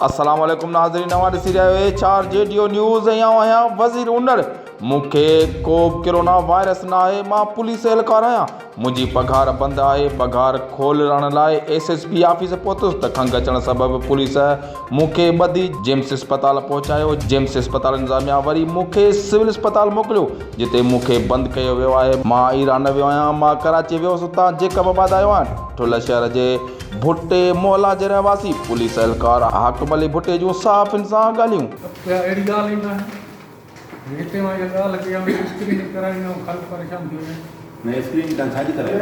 अस्सलाम वालेकुम नाज़रीन, नवां ॾिसी रहिया आहियो चार जेडियो न्यूज़ ऐं आउं आहियां वज़ीर उनर। मूंखे को कोरोना वायरस न आहे, मां पुलिस एहलकार आहियां। मुंहिंजी पघार बंदि आहे। पघार खोलण लाइ SSP ऑफिस पहुतुसि त खंघि अचण सबबि पुलिस मूंखे ॿधी जेम्स अस्पताल पहुचायो। जेम्स अस्पताल इंतज़ामिया वरी मूंखे सिविल अस्पताल मोकिलियो, जिते मूंखे बंदि कयो वियो आहे। मां ईरान वियो आहियां, मां कराची वियोसि, हुतां जेकबाबाद आयो आहियां। ठुल शहर जे भुट्टे मोहल्ला जे रहवासी पुलिस एहलकार हाकिम अली भुट्टे जूं साफ़ इंसान ॻाल्हियूं। अहिड़ी ॻाल्हि ई न आहे। हिते मां इहा ॻाल्हि कई आहे, स्क्रीनिंग कराइणी आहे, ख़ाली परेशान थी वञे। मैं स्क्रीन का शादी कराई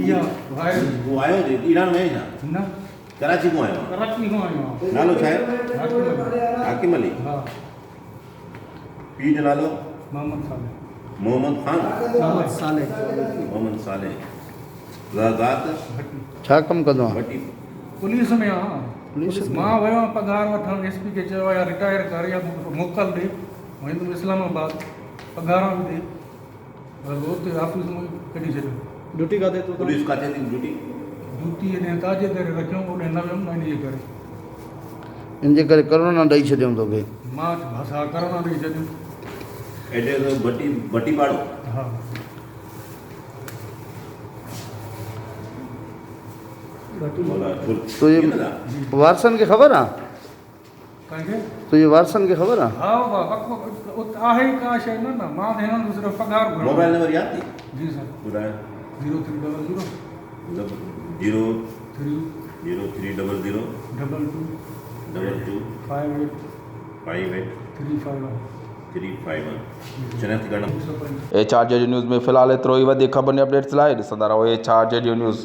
इहा वायरस वो आयो जे ईरान में छा न कराची को आयो कराची खां आयो आहे। नालो छा आहे? हाकिम अली। हा, पीउ जो नालो मोहम्मद साले। मोहम्मद खान मोहम्मद साले। ज़ात छा कमु कंदो आहे? वटी पुलिस में आहे। मां वियो आहियां पघार वठणु। SP खे चयो आहे रिटायर कर या मोकल ॾे, वेंदुमि इस्लामाबाद, पघार बि ॾे। हुते ऑफिस में कढी छॾियो। ड्यूटी काथे तूं? पुलिस काथे थी ड्यूटी? ड्यूटी हेॾे ताजे करे रखियऊं, होॾे न वियुमि न इनजे करे। इनजे करे करोना ॾेई छॾियऊं तोखे। मां भाषा करोना ॾेई छॾियो। एड्रेस भट्टी पाड़ो। हा, तुंहिंजे वारसनि खे ख़बर आहे? कंहिंखे? तुंहिंजे वारसनि खे ख़बर आहे? हा आहे ई का शइ न। मां त हिननि खे सिर्फ़ु पघार घुरां। मोबाइल नंबर याद थी? जी सर। ॿुधायो। 0300 0300 22 58 351 शनाख्ती कार्ड। चार जेडियो न्यूज़ में फ़िलहाल एतिरो ई। वधीक ख़बरुनि अपडेट्स लाइ ॾिसंदा रहो चार जेडियो न्यूज़।